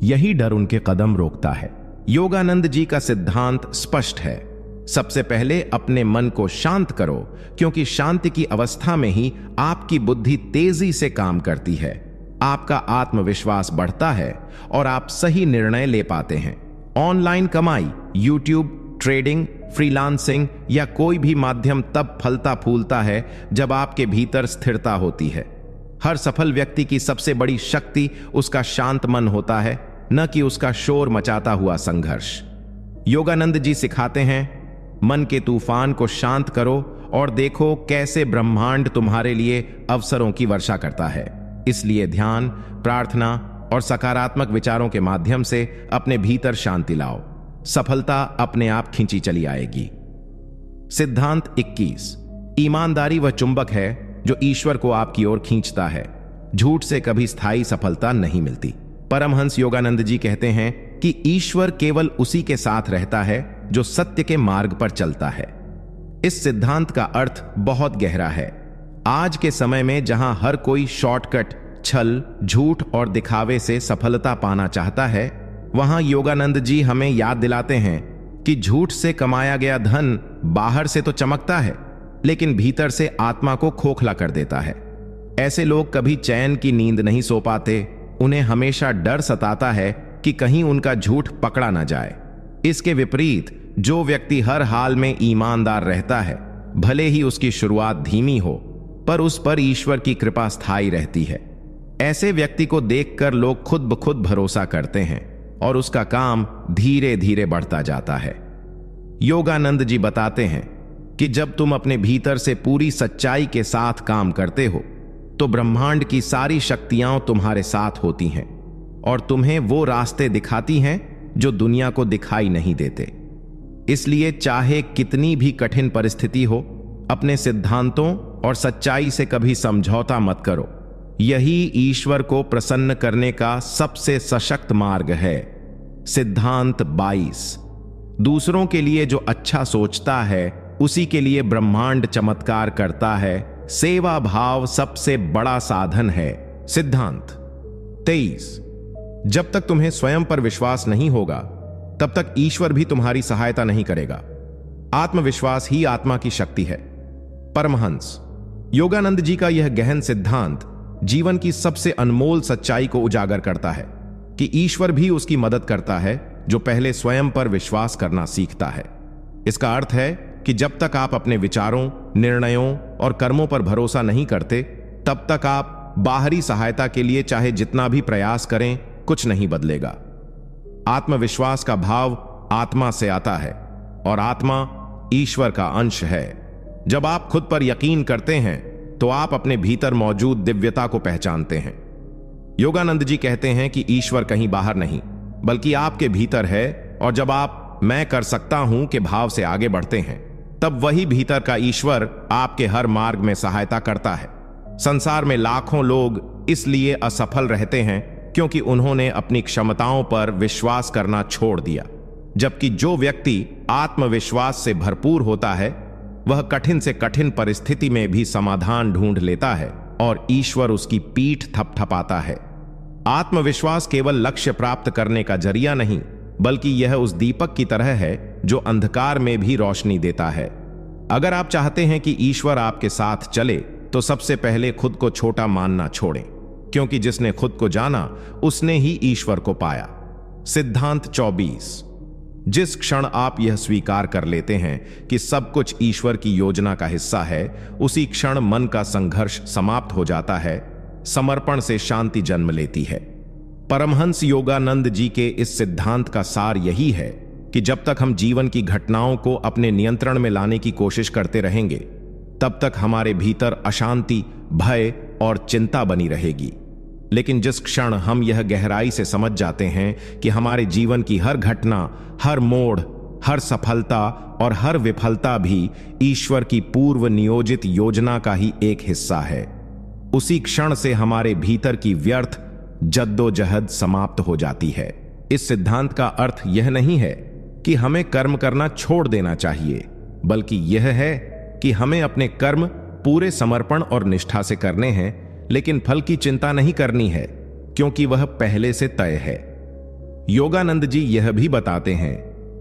यही डर उनके कदम रोकता है। योगानंद जी का सिद्धांत स्पष्ट है। सबसे पहले अपने मन को शांत करो, क्योंकि शांति की अवस्था में ही आपकी बुद्धि तेजी से काम करती है, आपका आत्मविश्वास बढ़ता है और आप सही निर्णय ले पाते हैं। ऑनलाइन कमाई, यूट्यूब, ट्रेडिंग, फ्रीलांसिंग या कोई भी माध्यम तब फलता फूलता है जब आपके भीतर स्थिरता होती है। हर सफल व्यक्ति की सबसे बड़ी शक्ति उसका शांत मन होता है, न कि उसका शोर मचाता हुआ संघर्ष। योगानंद जी सिखाते हैं, मन के तूफान को शांत करो और देखो कैसे ब्रह्मांड तुम्हारे लिए अवसरों की वर्षा करता है। इसलिए ध्यान, प्रार्थना और सकारात्मक विचारों के माध्यम से अपने भीतर शांति लाओ। सफलता अपने आप खींची चली आएगी। सिद्धांत 21, ईमानदारी वह चुंबक है जो ईश्वर को आपकी ओर खींचता है। झूठ से कभी स्थायी सफलता नहीं मिलती। परमहंस योगानंद जी कहते हैं कि ईश्वर केवल उसी के साथ रहता है जो सत्य के मार्ग पर चलता है। इस सिद्धांत का अर्थ बहुत गहरा है। आज के समय में जहां हर कोई शॉर्टकट, छल, झूठ और दिखावे से सफलता पाना चाहता है, वहां योगानंद जी हमें याद दिलाते हैं कि झूठ से कमाया गया धन बाहर से तो चमकता है, लेकिन भीतर से आत्मा को खोखला कर देता है। ऐसे लोग कभी चैन की नींद नहीं सो पाते। उन्हें हमेशा डर सताता है कि कहीं उनका झूठ पकड़ा ना जाए। इसके विपरीत जो व्यक्ति हर हाल में ईमानदार रहता है, भले ही उसकी शुरुआत धीमी हो, पर उस पर ईश्वर की कृपा स्थायी रहती है। ऐसे व्यक्ति को देखकर लोग खुद ब खुद भरोसा करते हैं और उसका काम धीरे धीरे बढ़ता जाता है। योगानंद जी बताते हैं कि जब तुम अपने भीतर से पूरी सच्चाई के साथ काम करते हो, तो ब्रह्मांड की सारी शक्तियां तुम्हारे साथ होती हैं और तुम्हें वो रास्ते दिखाती हैं जो दुनिया को दिखाई नहीं देते। इसलिए चाहे कितनी भी कठिन परिस्थिति हो, अपने सिद्धांतों और सच्चाई से कभी समझौता मत करो। यही ईश्वर को प्रसन्न करने का सबसे सशक्त मार्ग है। सिद्धांत 22। दूसरों के लिए जो अच्छा सोचता है उसी के लिए ब्रह्मांड चमत्कार करता है। सेवा भाव सबसे बड़ा साधन है। सिद्धांत 23। जब तक तुम्हें स्वयं पर विश्वास नहीं होगा तब तक ईश्वर भी तुम्हारी सहायता नहीं करेगा। आत्मविश्वास ही आत्मा की शक्ति है। परमहंस योगानंद जी का यह गहन सिद्धांत जीवन की सबसे अनमोल सच्चाई को उजागर करता है कि ईश्वर भी उसकी मदद करता है जो पहले स्वयं पर विश्वास करना सीखता है। इसका अर्थ है कि जब तक आप अपने विचारों, निर्णयों और कर्मों पर भरोसा नहीं करते, तब तक आप बाहरी सहायता के लिए चाहे जितना भी प्रयास करें, कुछ नहीं बदलेगा। आत्मविश्वास का भाव आत्मा से आता है और आत्मा ईश्वर का अंश है। जब आप खुद पर यकीन करते हैं तो आप अपने भीतर मौजूद दिव्यता को पहचानते हैं। योगानंद जी कहते हैं कि ईश्वर कहीं बाहर नहीं बल्कि आपके भीतर है, और जब आप मैं कर सकता हूं के भाव से आगे बढ़ते हैं, तब वही भीतर का ईश्वर आपके हर मार्ग में सहायता करता है। संसार में लाखों लोग इसलिए असफल रहते हैं क्योंकि उन्होंने अपनी क्षमताओं पर विश्वास करना छोड़ दिया, जबकि जो व्यक्ति आत्मविश्वास से भरपूर होता है वह कठिन से कठिन परिस्थिति में भी समाधान ढूंढ लेता है और ईश्वर उसकी पीठ थपथपाता है। आत्मविश्वास केवल लक्ष्य प्राप्त करने का जरिया नहीं, बल्कि यह उस दीपक की तरह है जो अंधकार में भी रोशनी देता है। अगर आप चाहते हैं कि ईश्वर आपके साथ चले तो सबसे पहले खुद को छोटा मानना छोड़ें, क्योंकि जिसने खुद को जाना उसने ही ईश्वर को पाया। सिद्धांत 24। जिस क्षण आप यह स्वीकार कर लेते हैं कि सब कुछ ईश्वर की योजना का हिस्सा है, उसी क्षण मन का संघर्ष समाप्त हो जाता है। समर्पण से शांति जन्म लेती है। परमहंस योगानंद जी के इस सिद्धांत का सार यही है कि जब तक हम जीवन की घटनाओं को अपने नियंत्रण में लाने की कोशिश करते रहेंगे, तब तक हमारे भीतर अशांति, भय और चिंता बनी रहेगी। लेकिन जिस क्षण हम यह गहराई से समझ जाते हैं कि हमारे जीवन की हर घटना, हर मोड़, हर सफलता और हर विफलता भी ईश्वर की पूर्व नियोजित योजना का ही एक हिस्सा है, उसी क्षण से हमारे भीतर की व्यर्थ जद्दोजहद समाप्त हो जाती है। इस सिद्धांत का अर्थ यह नहीं है कि हमें कर्म करना छोड़ देना चाहिए, बल्कि यह है कि हमें अपने कर्म पूरे समर्पण और निष्ठा से करने हैं, लेकिन फल की चिंता नहीं करनी है, क्योंकि वह पहले से तय है। योगानंद जी यह भी बताते हैं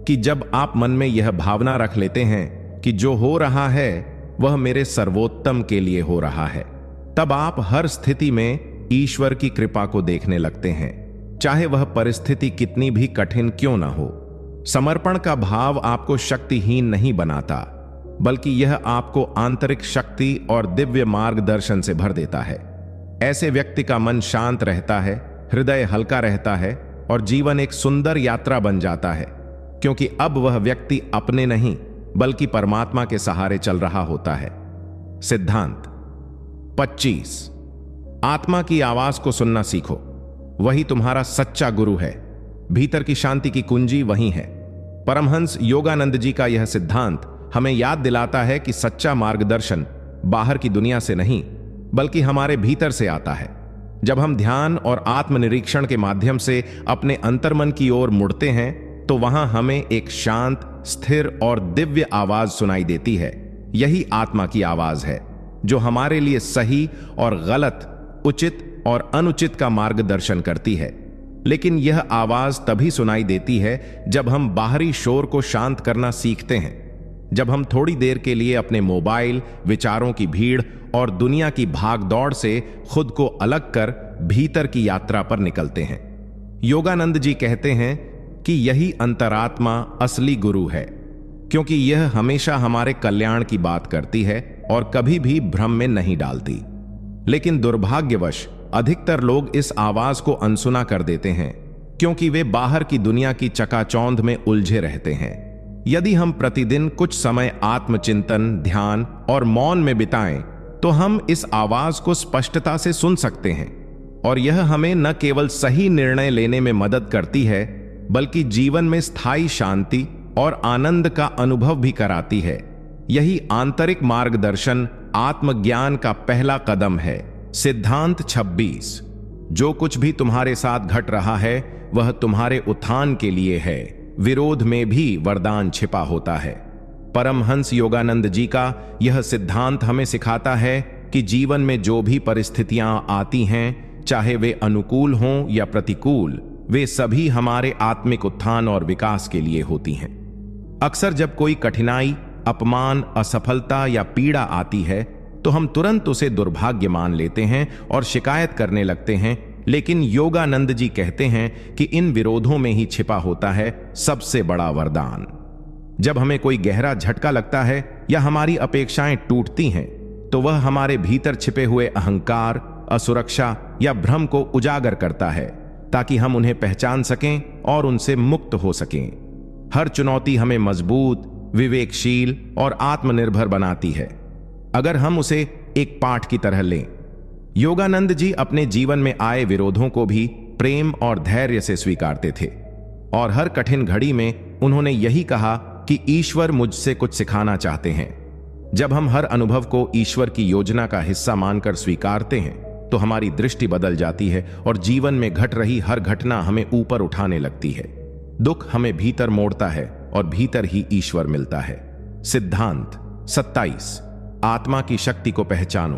कि जब आप मन में यह भावना रख लेते हैं कि जो हो रहा है वह मेरे सर्वोत्तम के लिए हो रहा है, तब आप हर स्थिति में ईश्वर की कृपा को देखने लगते हैं, चाहे वह परिस्थिति कितनी भी कठिन क्यों ना हो। समर्पण का भाव आपको शक्तिहीन नहीं बनाता, बल्कि यह आपको आंतरिक शक्ति और दिव्य मार्गदर्शन से भर देता है। ऐसे व्यक्ति का मन शांत रहता है, हृदय हल्का रहता है और जीवन एक सुंदर यात्रा बन जाता है, क्योंकि अब वह व्यक्ति अपने नहीं बल्कि परमात्मा के सहारे चल रहा होता है। सिद्धांत 25। आत्मा की आवाज को सुनना सीखो, वही तुम्हारा सच्चा गुरु है। भीतर की शांति की कुंजी वही है। परमहंस योगानंद जी का यह सिद्धांत हमें याद दिलाता है कि सच्चा मार्गदर्शन बाहर की दुनिया से नहीं बल्कि हमारे भीतर से आता है। जब हम ध्यान और आत्मनिरीक्षण के माध्यम से अपने अंतर्मन की ओर मुड़ते हैं तो वहां हमें एक शांत, स्थिर और दिव्य आवाज सुनाई देती है। यही आत्मा की आवाज है जो हमारे लिए सही और गलत, उचित और अनुचित का मार्गदर्शन करती है। लेकिन यह आवाज तभी सुनाई देती है जब हम बाहरी शोर को शांत करना सीखते हैं, जब हम थोड़ी देर के लिए अपने मोबाइल, विचारों की भीड़ और दुनिया की भागदौड़ से खुद को अलग कर भीतर की यात्रा पर निकलते हैं। योगानंद जी कहते हैं कि यही अंतरात्मा असली गुरु है, क्योंकि यह हमेशा हमारे कल्याण की बात करती है और कभी भी भ्रम में नहीं डालती। लेकिन दुर्भाग्यवश अधिकतर लोग इस आवाज को अनसुना कर देते हैं, क्योंकि वे बाहर की दुनिया की चकाचौंध में उलझे रहते हैं। यदि हम प्रतिदिन कुछ समय आत्मचिंतन, ध्यान और मौन में बिताएं तो हम इस आवाज को स्पष्टता से सुन सकते हैं और यह हमें न केवल सही निर्णय लेने में मदद करती है बल्कि जीवन में स्थायी शांति और आनंद का अनुभव भी कराती है। यही आंतरिक मार्गदर्शन आत्मज्ञान का पहला कदम है। सिद्धांत 26। जो कुछ भी तुम्हारे साथ घट रहा है वह तुम्हारे उत्थान के लिए है। विरोध में भी वरदान छिपा होता है। परमहंस योगानंद जी का यह सिद्धांत हमें सिखाता है कि जीवन में जो भी परिस्थितियां आती हैं, चाहे वे अनुकूल हों या प्रतिकूल, वे सभी हमारे आत्मिक उत्थान और विकास के लिए होती हैं। अक्सर जब कोई कठिनाई, अपमान, असफलता या पीड़ा आती है तो हम तुरंत उसे दुर्भाग्य मान लेते हैं और शिकायत करने लगते हैं, लेकिन योगानंद जी कहते हैं कि इन विरोधों में ही छिपा होता है सबसे बड़ा वरदान। जब हमें कोई गहरा झटका लगता है या हमारी अपेक्षाएं टूटती हैं तो वह हमारे भीतर छिपे हुए अहंकार, असुरक्षा या भ्रम को उजागर करता है ताकि हम उन्हें पहचान सकें और उनसे मुक्त हो सकें। हर चुनौती हमें मजबूत, विवेकशील और आत्मनिर्भर बनाती है अगर हम उसे एक पाठ की तरह लें। योगानंद जी अपने जीवन में आए विरोधों को भी प्रेम और धैर्य से स्वीकारते थे और हर कठिन घड़ी में उन्होंने यही कहा कि ईश्वर मुझसे कुछ सिखाना चाहते हैं। जब हम हर अनुभव को ईश्वर की योजना का हिस्सा मानकर स्वीकारते हैं तो हमारी दृष्टि बदल जाती है और जीवन में घट रही हर घटना हमें ऊपर उठाने लगती है। दुख हमें भीतर मोड़ता है और भीतर ही ईश्वर मिलता है। सिद्धांत 27। आत्मा की शक्ति को पहचानो।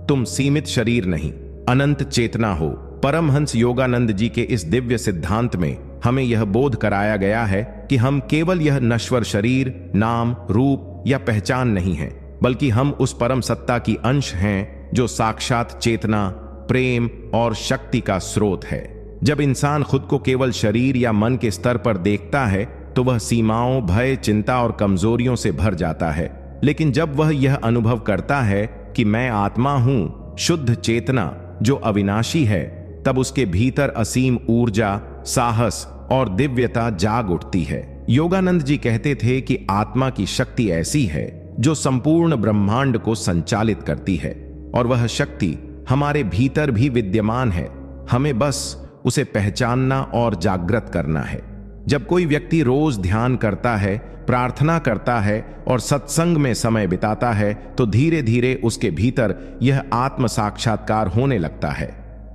तुम सीमित शरीर नहीं, अनंत चेतना हो। परमहंस योगानंद जी के इस दिव्य सिद्धांत में हमें यह बोध कराया गया है कि हम केवल यह नश्वर शरीर, नाम, रूप या पहचान नहीं हैं, बल्कि हम उस परम सत्ता की अंश हैं जो साक्षात चेतना, प्रेम और शक्ति का स्रोत है। जब इंसान खुद को केवल शरीर या मन के स्तर पर देखता है तो वह सीमाओं, भय, चिंता और कमजोरियों से भर जाता है। लेकिन जब वह यह अनुभव करता है कि मैं आत्मा हूं, शुद्ध चेतना जो अविनाशी है, तब उसके भीतर असीम ऊर्जा, साहस और दिव्यता जाग उठती है। योगानंद जी कहते थे कि आत्मा की शक्ति ऐसी है जो संपूर्ण ब्रह्मांड को संचालित करती है और वह शक्ति हमारे भीतर भी विद्यमान है। हमें बस उसे पहचानना और जागृत करना है। जब कोई व्यक्ति रोज ध्यान करता है, प्रार्थना करता है और सत्संग में समय बिताता है तो धीरे धीरे उसके भीतर यह आत्म साक्षात्कार होने लगता है।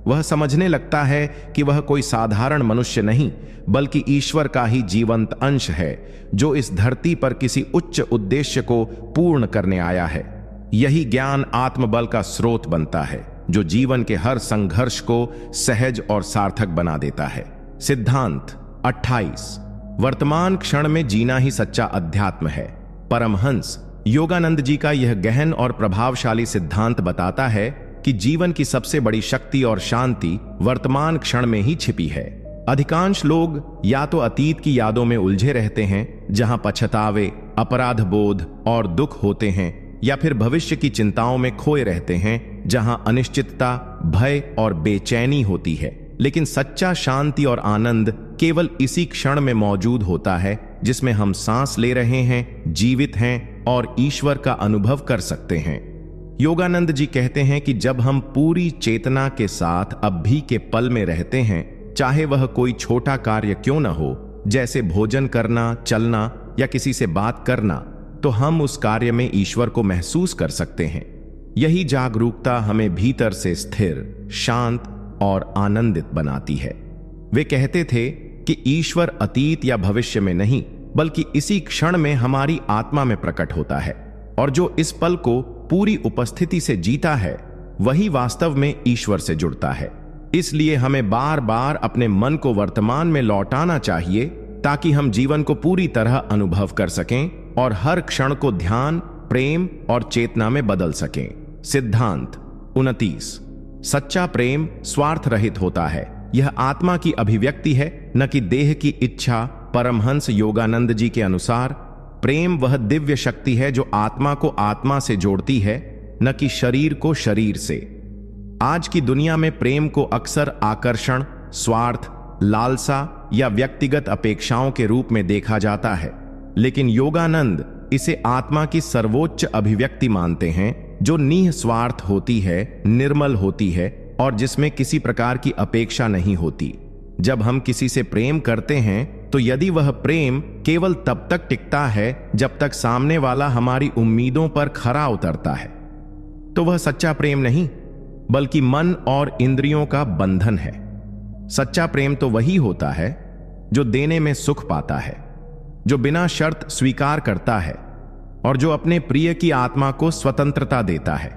वह समझने लगता है कि वह कोई साधारण मनुष्य नहीं बल्कि ईश्वर का ही जीवंत अंश है जो इस धरती पर किसी उच्च उद्देश्य को पूर्ण करने आया है। यही ज्ञान आत्मबल का स्रोत बनता है जो जीवन के हर संघर्ष को सहज और सार्थक बना देता है। सिद्धांत 28। वर्तमान क्षण में जीना ही सच्चा अध्यात्म है। परमहंस योगानंद जी का यह गहन और प्रभावशाली सिद्धांत बताता है कि जीवन की सबसे बड़ी शक्ति और शांति वर्तमान क्षण में ही छिपी है। अधिकांश लोग या तो अतीत की यादों में उलझे रहते हैं जहां पछतावे, अपराध बोध और दुख होते हैं, या फिर भविष्य की चिंताओं में खोए रहते हैं जहां अनिश्चितता, भय और बेचैनी होती है। लेकिन सच्चा शांति और आनंद केवल इसी क्षण में मौजूद होता है जिसमें हम सांस ले रहे हैं, जीवित हैं और ईश्वर का अनुभव कर सकते हैं। योगानंद जी कहते हैं कि जब हम पूरी चेतना के साथ अब भी के पल में रहते हैं, चाहे वह कोई छोटा कार्य क्यों न हो, जैसे भोजन करना, चलना या किसी से बात करना, तो हम उस कार्य में ईश्वर को महसूस कर सकते हैं। यही जागरूकता हमें भीतर से स्थिर, शांत और आनंदित बनाती है। वे कहते थे कि ईश्वर अतीत या भविष्य में नहीं बल्कि इसी क्षण में हमारी आत्मा में प्रकट होता है, और जो इस पल को पूरी उपस्थिति से जीता है वही वास्तव में ईश्वर से जुड़ता है। इसलिए हमें बार बार अपने मन को वर्तमान में लौटाना चाहिए ताकि हम जीवन को पूरी तरह अनुभव कर सकें और हर क्षण को ध्यान, प्रेम और चेतना में बदल सकें। सिद्धांत 29। सच्चा प्रेम स्वार्थ रहित होता है। यह आत्मा की अभिव्यक्ति है, न कि देह की इच्छा। परमहंस योगानंद जी के अनुसार प्रेम वह दिव्य शक्ति है जो आत्मा को आत्मा से जोड़ती है, न कि शरीर को शरीर से। आज की दुनिया में प्रेम को अक्सर आकर्षण, स्वार्थ, लालसा या व्यक्तिगत अपेक्षाओं के रूप में देखा जाता है, लेकिन योगानंद इसे आत्मा की सर्वोच्च अभिव्यक्ति मानते हैं जो निस्वार्थ होती है, निर्मल होती है और जिसमें किसी प्रकार की अपेक्षा नहीं होती। जब हम किसी से प्रेम करते हैं तो यदि वह प्रेम केवल तब तक टिकता है जब तक सामने वाला हमारी उम्मीदों पर खरा उतरता है, तो वह सच्चा प्रेम नहीं बल्कि मन और इंद्रियों का बंधन है। सच्चा प्रेम तो वही होता है जो देने में सुख पाता है, जो बिना शर्त स्वीकार करता है और जो अपने प्रिय की आत्मा को स्वतंत्रता देता है।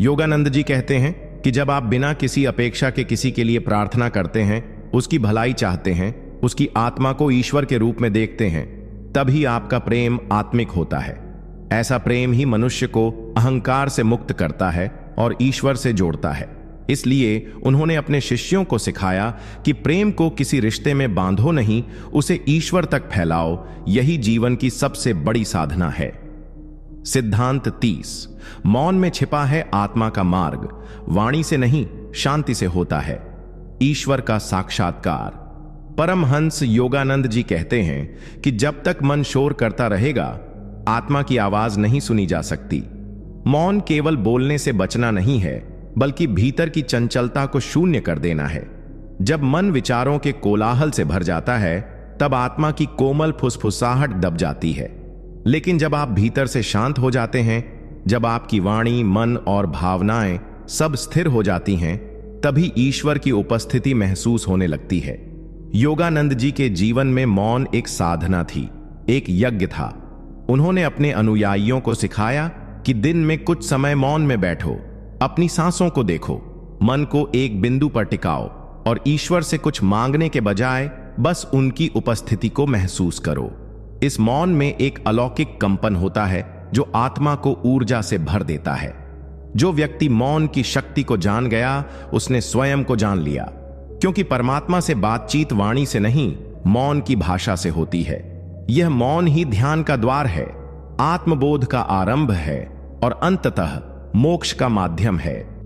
योगानंद जी कहते हैं कि जब आप बिना किसी अपेक्षा के किसी के लिए प्रार्थना करते हैं, उसकी भलाई चाहते हैं, उसकी आत्मा को ईश्वर के रूप में देखते हैं, तभी आपका प्रेम आत्मिक होता है। ऐसा प्रेम ही मनुष्य को अहंकार से मुक्त करता है और ईश्वर से जोड़ता है। इसलिए उन्होंने अपने शिष्यों को सिखाया कि प्रेम को किसी रिश्ते में बांधो नहीं, उसे ईश्वर तक फैलाओ। यही जीवन की सबसे बड़ी साधना है। सिद्धांत 30। मौन में छिपा है आत्मा का मार्ग, वाणी से नहीं शांति से होता है ईश्वर का साक्षात्कार। परमहंस योगानंद जी कहते हैं कि जब तक मन शोर करता रहेगा, आत्मा की आवाज नहीं सुनी जा सकती। मौन केवल बोलने से बचना नहीं है, बल्कि भीतर की चंचलता को शून्य कर देना है। जब मन विचारों के कोलाहल से भर जाता है, तब आत्मा की कोमल फुसफुसाहट दब जाती है। लेकिन जब आप भीतर से शांत हो जाते हैं, जब आपकी वाणी, मन और भावनाएं सब स्थिर हो जाती हैं, तभी ईश्वर की उपस्थिति महसूस होने लगती है। योगानंद जी के जीवन में मौन एक साधना थी, एक यज्ञ था। उन्होंने अपने अनुयायियों को सिखाया कि दिन में कुछ समय मौन में बैठो, अपनी सांसों को देखो, मन को एक बिंदु पर टिकाओ और ईश्वर से कुछ मांगने के बजाय बस उनकी उपस्थिति को महसूस करो। इस मौन में एक अलौकिक कंपन होता है जो आत्मा को ऊर्जा से भर देता है। जो व्यक्ति मौन की शक्ति को जान गया, उसने स्वयं को जान लिया, क्योंकि परमात्मा से बातचीत वाणी से नहीं, मौन की भाषा से होती है। यह मौन ही ध्यान का द्वार है, आत्मबोध का आरंभ है और अंततः मोक्ष का माध्यम है।